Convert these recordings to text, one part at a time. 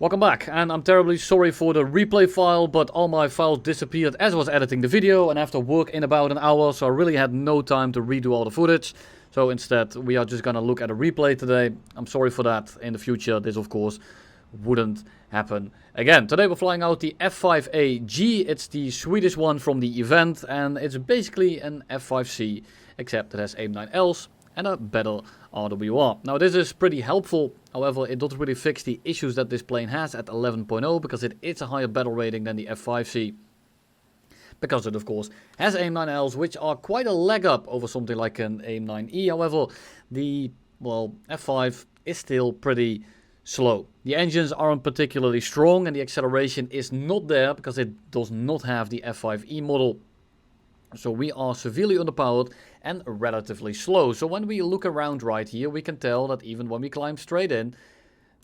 Welcome back, and I'm terribly sorry for the replay file, but all my files disappeared as I was editing the video, and after work in about an hour, so I really had no time to redo all the footage. So instead, we are just gonna look at a replay today. I'm sorry for that. In the future, this of course wouldn't happen again. Today we're flying out the F-5AG. It's the Swedish one from the event, and it's basically an F-5C, except it has AIM-9Ls and a better RWR. Now this is pretty helpful, however it doesn't really fix the issues that this plane has at 11.0 because it is a higher battle rating than the F-5C. Because it of course has AIM-9Ls, which are quite a leg up over something like an AIM-9E. However, the F-5 is still pretty slow. The engines aren't particularly strong and the acceleration is not there because it does not have the F-5E model. So we are severely underpowered and relatively slow. So when we look around right here, we can tell that even when we climb straight in,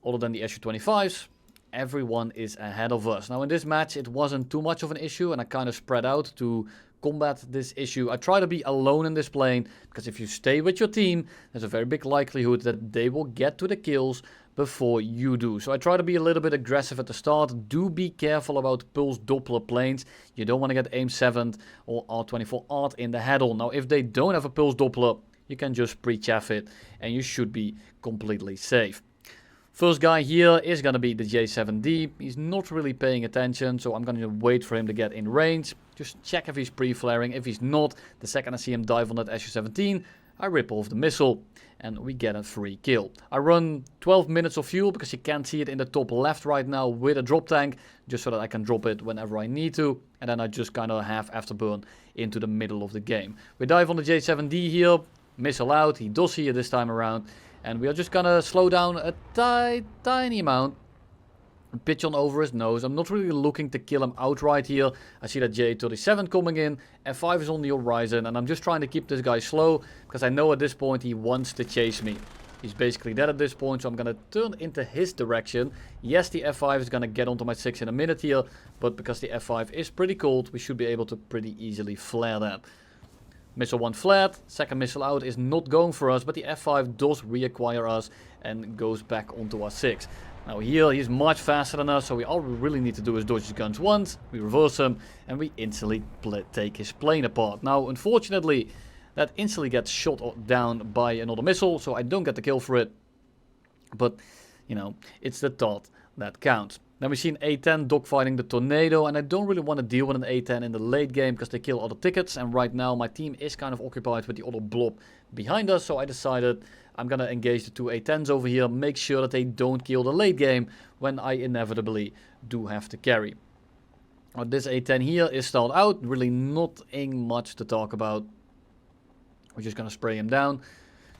other than the Su-25s, everyone is ahead of us. Now in this match, it wasn't too much of an issue and I kind of spread out to combat this issue. I try to be alone in this plane because if you stay with your team, there's a very big likelihood that they will get to the kills before you do. So I try to be a little bit aggressive at the start. Do be careful about pulse Doppler planes. You don't want to get AIM-7 or R-24 ART in the head-on. Now if they don't have a pulse Doppler, you can just pre-chaff it and you should be completely safe. First guy here is going to be the J7D. He's not really paying attention, so I'm going to wait for him to get in range. Just check if he's pre-flaring. If he's not, the second I see him dive on that Su-17, I rip off the missile and we get a free kill. I run 12 minutes of fuel because you can't see it in the top left right now with a drop tank, just so that I can drop it whenever I need to. And then I just kind of have afterburn into the middle of the game. We dive on the J7D here, missile out, he does see it this time around. And we are just gonna slow down a tiny amount. Pitch on over his nose. I'm not really looking to kill him outright here. I see that J37 coming in. F5 is on the horizon. And I'm just trying to keep this guy slow. Because I know at this point he wants to chase me. He's basically dead at this point. So I'm gonna turn into his direction. Yes, the F5 is gonna get onto my 6 in a minute here. But because the F5 is pretty cold, we should be able to pretty easily flare that. Missile 1 flared, second missile out is not going for us, but the F5 does reacquire us and goes back onto our 6. Now here he's much faster than us, so all we really need to do is dodge his guns once, we reverse him, and we instantly take his plane apart. Now unfortunately, that instantly gets shot down by another missile, so I don't get the kill for it. But, you know, it's the thought that counts. Then we see an A-10 dogfighting the Tornado, and I don't really want to deal with an A-10 in the late game because they kill other tickets, and right now my team is kind of occupied with the other blob behind us, so I decided I'm going to engage the two A-10s over here, make sure that they don't kill the late game when I inevitably do have to carry. This A-10 here is stalled out, really nothing much to talk about. We're just going to spray him down.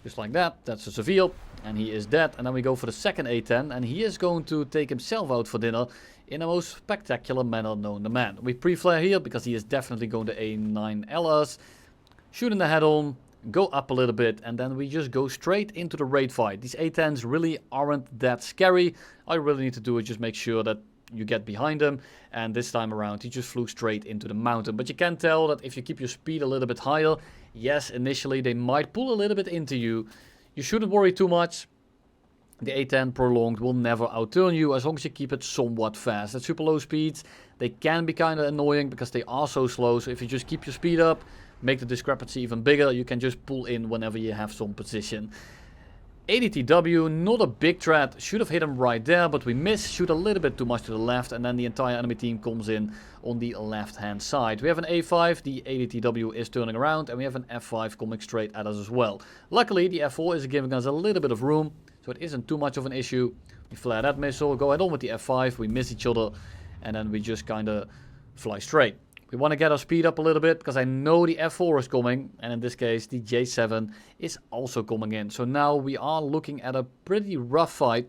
Just like that, that's a severe, and he is dead. And then we go for the second A-10, and he is going to take himself out for dinner in the most spectacular manner known to man. We pre-flare here because he is definitely going to AIM-9L us, shoot in the head on, go up a little bit, and then we just go straight into the raid fight. These A-10s really aren't that scary. All you really need to do is just make sure that you get behind him, and this time around he just flew straight into the mountain. But you can tell that if you keep your speed a little bit higher, yes, initially they might pull a little bit into you. You shouldn't worry too much. The A-10 prolonged will never outturn you as long as you keep it somewhat fast. At super low speeds, they can be kind of annoying because they are so slow. So if you just keep your speed up, make the discrepancy even bigger, you can just pull in whenever you have some position. ADTW, not a big threat, should have hit him right there, but we miss, shoot a little bit too much to the left, and then the entire enemy team comes in on the left-hand side. We have an A5, the ADTW is turning around, and we have an F5 coming straight at us as well. Luckily, the F4 is giving us a little bit of room, so it isn't too much of an issue. We flare that missile, go head on with the F5, we miss each other, and then we just kind of fly straight. We want to get our speed up a little bit because I know the F4 is coming, and in this case the J7 is also coming in. So now we are looking at a pretty rough fight.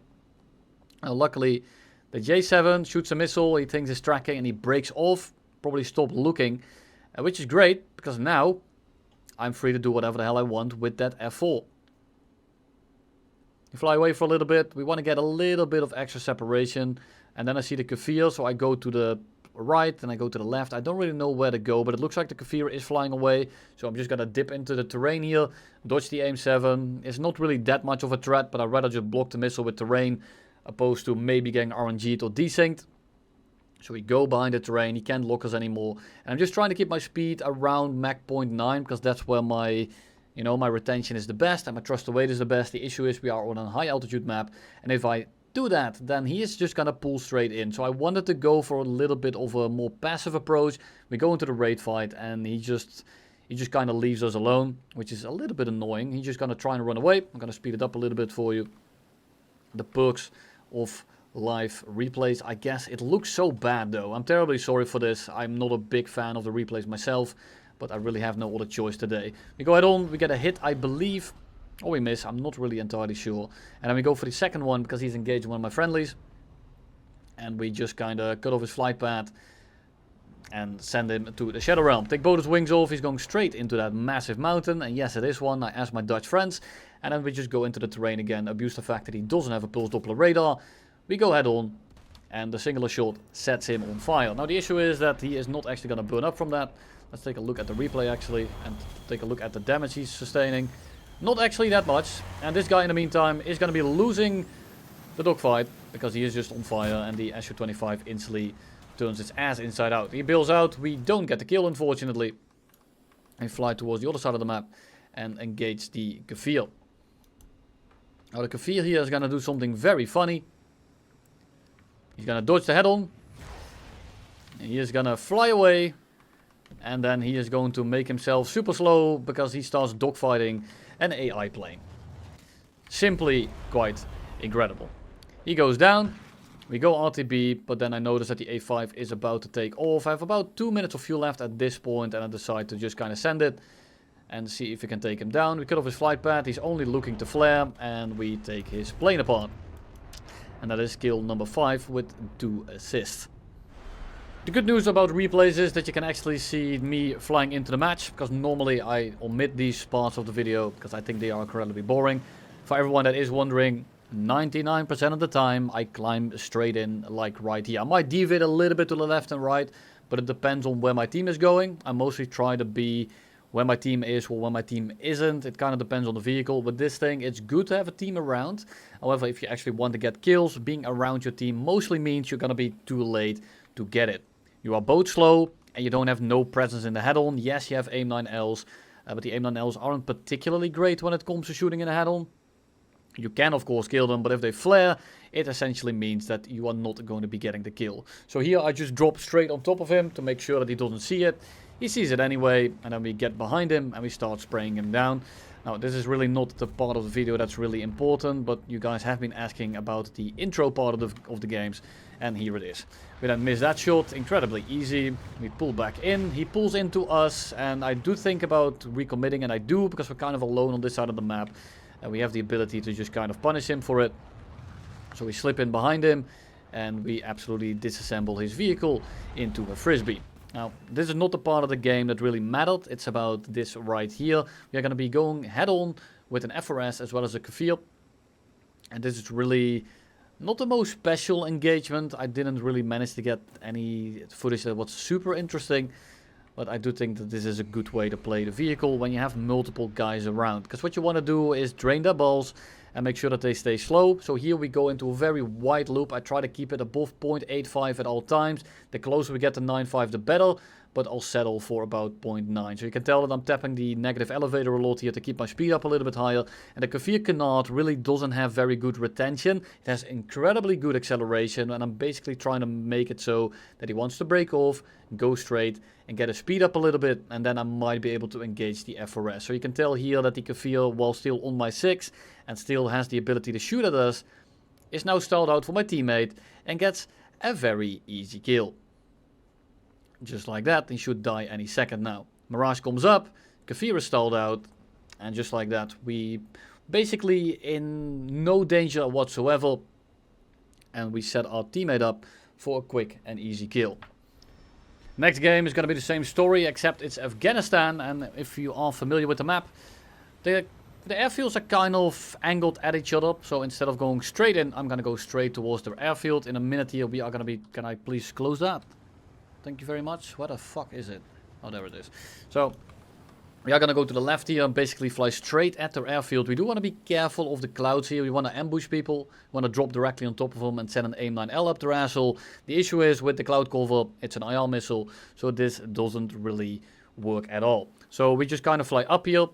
Luckily the J7 shoots a missile, he thinks it's tracking and he breaks off, probably stopped looking, which is great because now I'm free to do whatever the hell I want with that F4. We fly away for a little bit, we want to get a little bit of extra separation, and then I see the Kafir, so I go to the right, and I go to the left. I don't really know where to go, but it looks like the Kafir is flying away, so I'm just gonna dip into the terrain here, dodge the AIM-7. It's not really that much of a threat, but I'd rather just block the missile with terrain. opposed to maybe getting RNG'd or desynced. So we go behind the terrain, he can't lock us anymore. And I'm just trying to keep my speed around Mach 0.9 because that's where my, my retention is the best and my thrust to weight is the best. The issue is we are on a high altitude map, and if I do that, then he is just gonna pull straight in. So I wanted to go for a little bit of a more passive approach. We go into the raid fight and he just kind of leaves us alone, which is a little bit annoying. He's just gonna try and run away. I'm gonna speed it up a little bit for you. The perks of live replays, I guess it looks so bad though. I'm terribly sorry for this. I'm not a big fan of the replays myself, but I really have no other choice today. We go head on, we get a hit, I believe. Or we miss, I'm not really entirely sure. And then we go for the second one because he's engaged in one of my friendlies. And we just kind of cut off his flight path and send him to the Shadow Realm. Take both his wings off, he's going straight into that massive mountain. And yes, it is one, I asked my Dutch friends. And then we just go into the terrain again, abuse the fact that he doesn't have a pulse Doppler radar. We go head on, and the singular shot sets him on fire. Now the issue is that he is not actually going to burn up from that. Let's take a look at the replay actually, and take a look at the damage he's sustaining. Not actually that much, and this guy in the meantime is going to be losing the dogfight because he is just on fire and the Su-25 instantly turns its ass inside out. He bails out, we don't get the kill unfortunately. We fly towards the other side of the map and engage the Kafir. Now the Kafir here is going to do something very funny. He's going to dodge the head-on. He is going to fly away. And then he is going to make himself super slow because he starts dogfighting an AI plane. Simply quite incredible. He goes down. We go RTB, but then I notice that the F-5 is about to take off. I have about 2 minutes of fuel left at this point, and I decide to just kind of send it and see if we can take him down. We cut off his flight path. He's only looking to flare, and we take his plane apart. And that is kill number 5 with 2 assists. The good news about replays is that you can actually see me flying into the match, because normally I omit these parts of the video because I think they are incredibly boring. For everyone that is wondering, 99% of the time I climb straight in like right here. I might deviate a little bit to the left and right, but it depends on where my team is going. I mostly try to be where my team is or where my team isn't. It kind of depends on the vehicle. With this thing, it's good to have a team around. However, if you actually want to get kills, being around your team mostly means you're going to be too late to get it. You are both slow and you don't have no presence in the head-on. Yes, you have AIM-9Ls, but the AIM-9Ls aren't particularly great when it comes to shooting in a head-on. You can of course kill them, but if they flare, it essentially means that you are not going to be getting the kill. So here I just drop straight on top of him to make sure that he doesn't see it. He sees it anyway, and then we get behind him and we start spraying him down. Now this is really not the part of the video that's really important, but you guys have been asking about the intro part of the games, and here it is. We then miss that shot, incredibly easy. We pull back in, he pulls into us, and I do think about recommitting, and I do because we're kind of alone on this side of the map. And we have the ability to just kind of punish him for it. So we slip in behind him and we absolutely disassemble his vehicle into a frisbee. Now, this is not the part of the game that really mattered. It's about this right here. We are going to be going head-on with an FRS as well as a Kafir. And this is really not the most special engagement. I didn't really manage to get any footage that was super interesting. But I do think that this is a good way to play the vehicle when you have multiple guys around. Because what you want to do is drain their balls and make sure that they stay slow. So here we go into a very wide loop. I try to keep it above 0.85 at all times. The closer we get to 9.5 the better. But I'll settle for about 0.9. So you can tell that I'm tapping the negative elevator a lot here to keep my speed up a little bit higher. And the Kafir Canard really doesn't have very good retention. It has incredibly good acceleration. And I'm basically trying to make it so that he wants to break off, go straight, and get his speed up a little bit. And then I might be able to engage the FRS. So you can tell here that the Kafir, while still on my 6 and still has the ability to shoot at us, is now stalled out for my teammate and gets a very easy kill. Just like that, he should die any second now. Mirage comes up, Kafir is stalled out, and just like that, we basically in no danger whatsoever, and we set our teammate up for a quick and easy kill. Next game is going to be the same story, except it's Afghanistan, and if you are familiar with the map, the airfields are kind of angled at each other, so instead of going straight in, I'm going to go straight towards the airfield. In a minute here, we are going to be, can I please close that? Thank you very much. Where the fuck is it? Oh, there it is. So, We are going to go to the left here and basically fly straight at their airfield. We do want to be careful of the clouds here. We want to ambush people. We want to drop directly on top of them and send an AIM-9L up their asshole. The issue is with the cloud cover, it's an IR missile, so this doesn't really work at all. So we just kind of fly up here.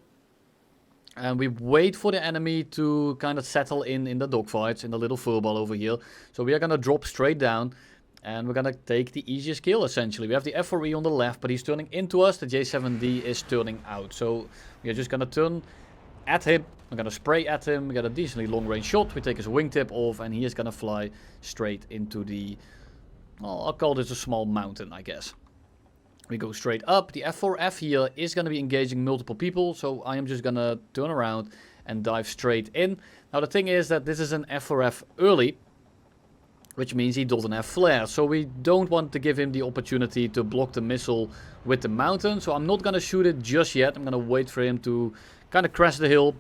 And we wait for the enemy to kind of settle in the dogfights, in the little furball over here. So we are going to drop straight down. And we're going to take the easiest kill, essentially. We have the F-4E on the left, but he's turning into us. The J7D is turning out. So we are just going to turn at him. We're going to spray at him. We got a decently long-range shot. We take his wingtip off, and he is going to fly straight into the... well, I'll call this a small mountain, I guess. We go straight up. The F4F here is going to be engaging multiple people. So I am just going to turn around and dive straight in. Now, the thing is that this is an F4F early, which means he doesn't have flare. So we don't want to give him the opportunity to block the missile with the mountain. So I'm not going to shoot it just yet. I'm going to wait for him to kind of crash the hill.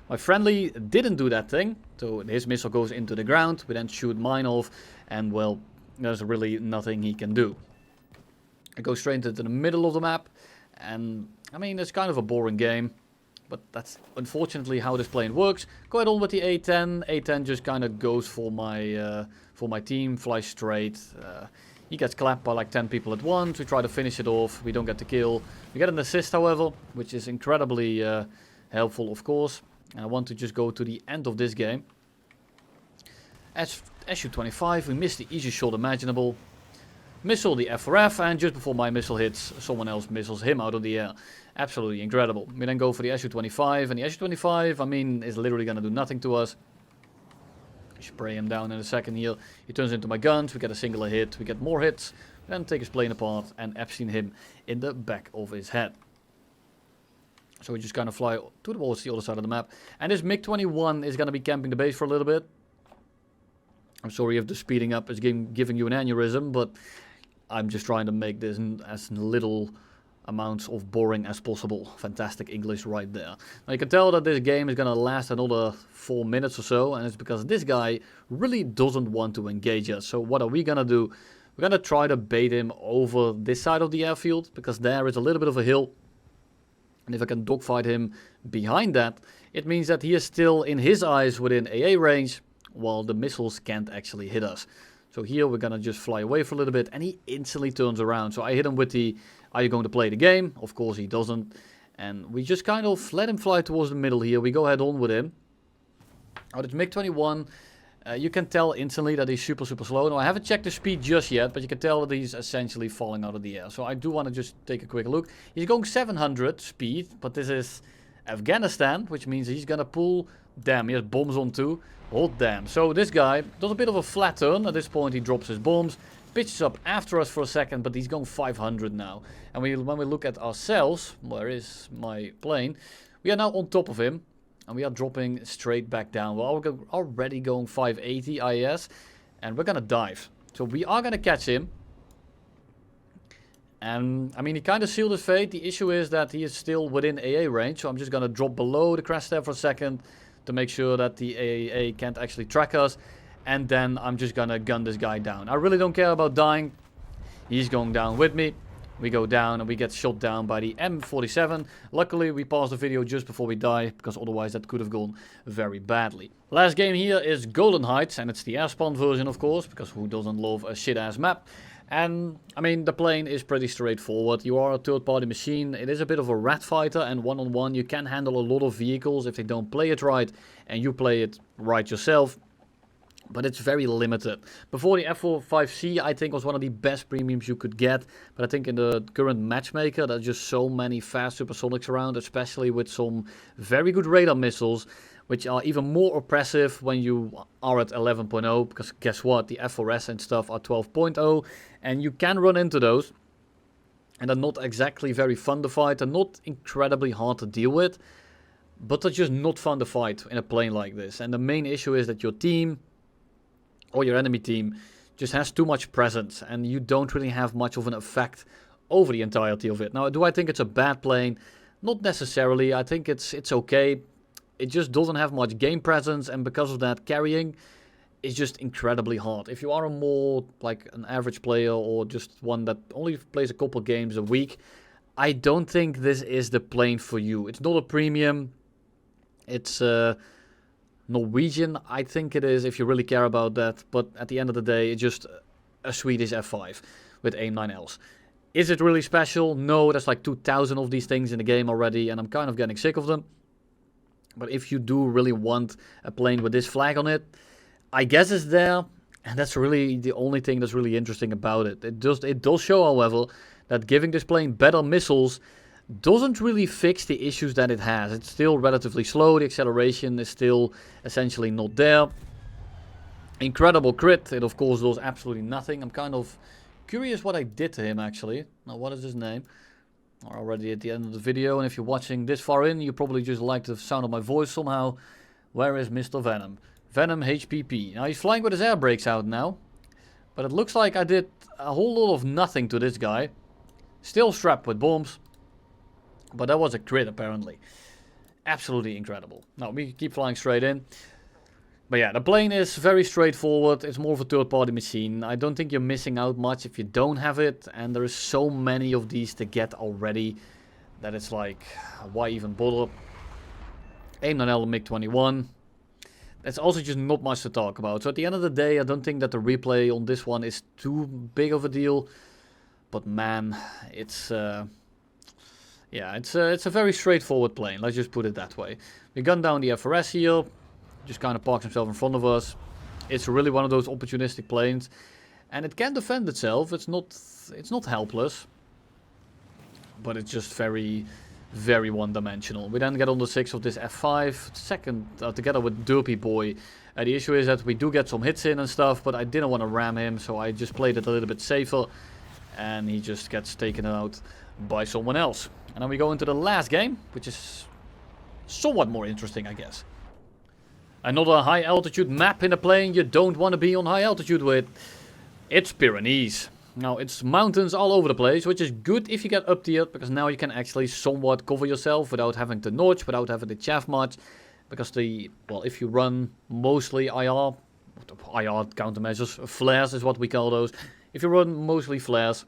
My friendly didn't do that thing. So his missile goes into the ground. We then shoot mine off. And well, there's really nothing he can do. I go straight into the middle of the map. And I mean, it's kind of a boring game. But that's unfortunately how this plane works. Go ahead on with the A-10. A-10 just kind of goes for my team, flies straight. He gets clapped by like 10 people at once. We try to finish it off. We don't get the kill. We get an assist, however, which is incredibly helpful, of course. And I want to just go to the end of this game. As Su-25, we missed the easiest shot imaginable. Missile the F4F, and just before my missile hits, someone else missiles him out of the air. Absolutely incredible. We then go for the Su-25, and the Su-25, I mean, is literally going to do nothing to us. Spray him down in a second here. He turns into my guns, we get a singular hit, we get more hits, then take his plane apart and Epstein him in the back of his head. So we just kind of fly towards the other side of the map. And this MiG-21 is going to be camping the base for a little bit. I'm sorry if the speeding up is giving you an aneurysm, but I'm just trying to make this as little amounts of boring as possible. Fantastic English right there. Now you can tell that this game is going to last another 4 minutes or so, and it's because this guy really doesn't want to engage us. So what are we going to do? We're going to try to bait him over this side of the airfield, because there is a little bit of a hill. And if I can dogfight him behind that, it means that he is still in his eyes within AA range, while the missiles can't actually hit us. So here we're going to just fly away for a little bit, and he instantly turns around. So I hit him with the, are you going to play the game? Of course he doesn't. And we just kind of let him fly towards the middle here. We go head on with him. Oh, this MiG-21, you can tell instantly that he's super slow. Now I haven't checked the speed just yet, but you can tell that he's essentially falling out of the air. So I do want to just take a quick look. He's going 700 speed, but this is Afghanistan, which means he's going to pull, damn, he has bombs on too. Oh damn. So this guy does a bit of a flat turn. At this point he drops his bombs, pitches up after us for a second, but he's going 500 now. And when we look at ourselves, where is my plane? We are now on top of him, and we are dropping straight back down. We're already going 580 IS, and we're gonna dive. So we are gonna catch him. And I mean, he kind of sealed his fate. The issue is that he is still within AA range, so I'm just gonna drop below the crash there for a second to make sure that the AAA can't actually track us. And then I'm just gonna gun this guy down. I really don't care about dying. He's going down with me. We go down and we get shot down by the M47. Luckily we paused the video just before we die, because otherwise that could have gone very badly. Last game here is Golden Heights, and it's the airspan version of course, because who doesn't love a shit ass map. And I mean, the plane is pretty straightforward. You are a third-party machine. It is a bit of a rat fighter, and one-on-one you can handle a lot of vehicles if they don't play it right and you play it right yourself. But it's very limited. Before the F-5C, I think, was one of the best premiums you could get. But I think in the current matchmaker, there's just so many fast supersonics around, especially with some very good radar missiles, which are even more oppressive when you are at 11.0, because guess what, the F4S and stuff are 12.0, and you can run into those, and they're not exactly very fun to fight. They're not incredibly hard to deal with, but they're just not fun to fight in a plane like this. And the main issue is that your team, or your enemy team, just has too much presence, and you don't really have much of an effect over the entirety of it. Now, do I think it's a bad plane? Not necessarily. I think it's okay. It just doesn't have much game presence, and because of that, carrying is just incredibly hard. If you are a more like an average player, or just one that only plays a couple games a week, I don't think this is the plane for you. It's not a premium. It's Norwegian, I think it is, if you really care about that. But at the end of the day, it's just a Swedish F-5 with AIM-9Ls. Is it really special? No, there's like 2,000 of these things in the game already, and I'm kind of getting sick of them. But if you do really want a plane with this flag on it, I guess it's there. And that's really the only thing that's really interesting about it. It does show, however, that giving this plane better missiles doesn't really fix the issues that it has. It's still relatively slow. The acceleration is still essentially not there. Incredible crit. It of course does absolutely nothing. I'm kind of curious what I did to him actually. Now what is his name? We're already at the end of the video, and if you're watching this far in, you probably just like the sound of my voice somehow. Where is Mr. Venom? Venom HPP. Now he's flying with his air brakes out now. But it looks like I did a whole lot of nothing to this guy. Still strapped with bombs. But that was a crit apparently. Absolutely incredible. Now we keep flying straight in. But yeah, the plane is very straightforward. It's more of a third-party machine. I don't think you're missing out much if you don't have it. And there is so many of these to get already that it's like, why even bother? AIM-9L MiG-21. That's also just not much to talk about. So at the end of the day, I don't think that the replay on this one is too big of a deal. But man, it's yeah, it's a very straightforward plane. Let's just put it that way. We gun down the FRS here. Just kind of parks himself in front of us. It's really one of those opportunistic planes. And it can defend itself. It's not helpless. But it's just very, very one-dimensional. We then get on the 6 of this F5. Second, together with Derpy Boy. The issue is that we do get some hits in and stuff. But I didn't want to ram him. So I just played it a little bit safer. And he just gets taken out by someone else. And then we go into the last game. Which is somewhat more interesting, I guess. Another high altitude map in a plane you don't want to be on high altitude with. It's Pyrenees. Now it's mountains all over the place, which is good if you get up to it, because now you can actually somewhat cover yourself without having to notch, without having to chaff much. Because if you run mostly IR countermeasures, flares is what we call those. If you run mostly flares,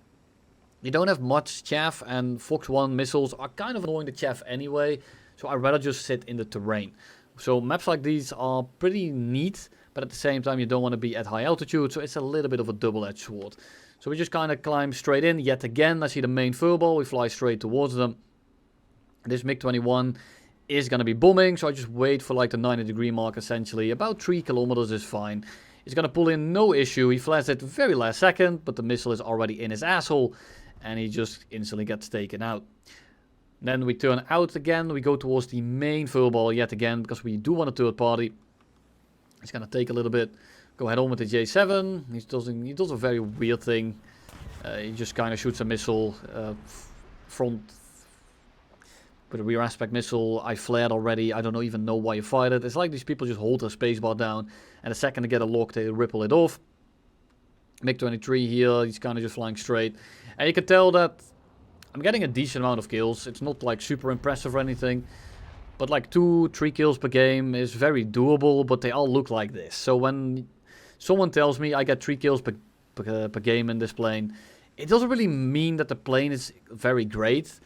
you don't have much chaff, and Fox 1 missiles are kind of annoying to chaff anyway. So I'd rather just sit in the terrain. So maps like these are pretty neat, but at the same time you don't want to be at high altitude, so it's a little bit of a double-edged sword. So we just kind of climb straight in. Yet again, I see the main furball, we fly straight towards them. This MiG-21 is going to be bombing, so I just wait for like the 90-degree mark essentially. About 3 kilometers is fine. He's going to pull in, no issue. He flares it very last second, but the missile is already in his asshole, and he just instantly gets taken out. Then we turn out again, we go towards the main furball yet again, because we do want a third party. It's going to take a little bit. Go head on with the J7. He does a very weird thing. He just kind of shoots a missile front with a rear aspect missile. I flared already. I don't even know why you fired it. It's like these people just hold their spacebar down, and the second they get a lock, they ripple it off. MiG-23 here, he's kind of just flying straight. And you can tell that I'm getting a decent amount of kills. It's not like super impressive or anything. But like 2-3 kills per game is very doable, but they all look like this. So when someone tells me I get 3 kills per game in this plane, it doesn't really mean that the plane is very great.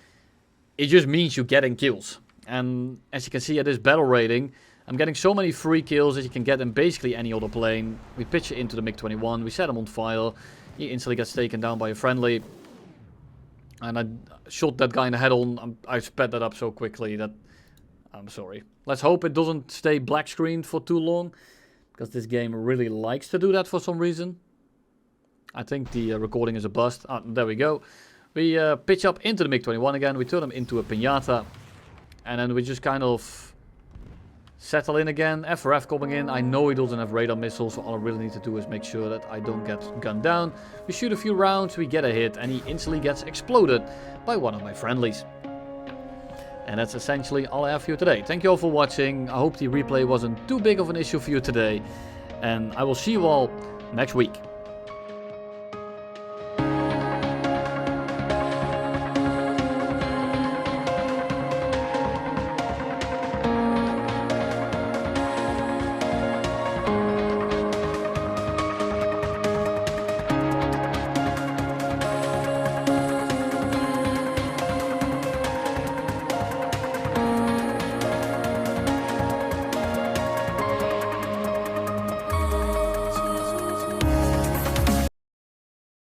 It just means you're getting kills. And as you can see at this battle rating, I'm getting so many free kills that you can get in basically any other plane. We pitch it into the MiG-21, we set him on fire. He instantly gets taken down by a friendly. And I shot that guy in the head on. I sped that up so quickly that I'm sorry. Let's hope it doesn't stay black screened for too long, because this game really likes to do that for some reason. I think the recording is a bust. There we go. We pitch up into the MiG-21 again. We turn him into a piñata. And then we just kind of settle in again. FRF coming in. I know he doesn't have radar missiles, so all I really need to do is make sure that I don't get gunned down. We shoot a few rounds, we get a hit, and he instantly gets exploded by one of my friendlies. And that's essentially all I have for you today. Thank you all for watching. I hope the replay wasn't too big of an issue for you today. And I will see you all next week.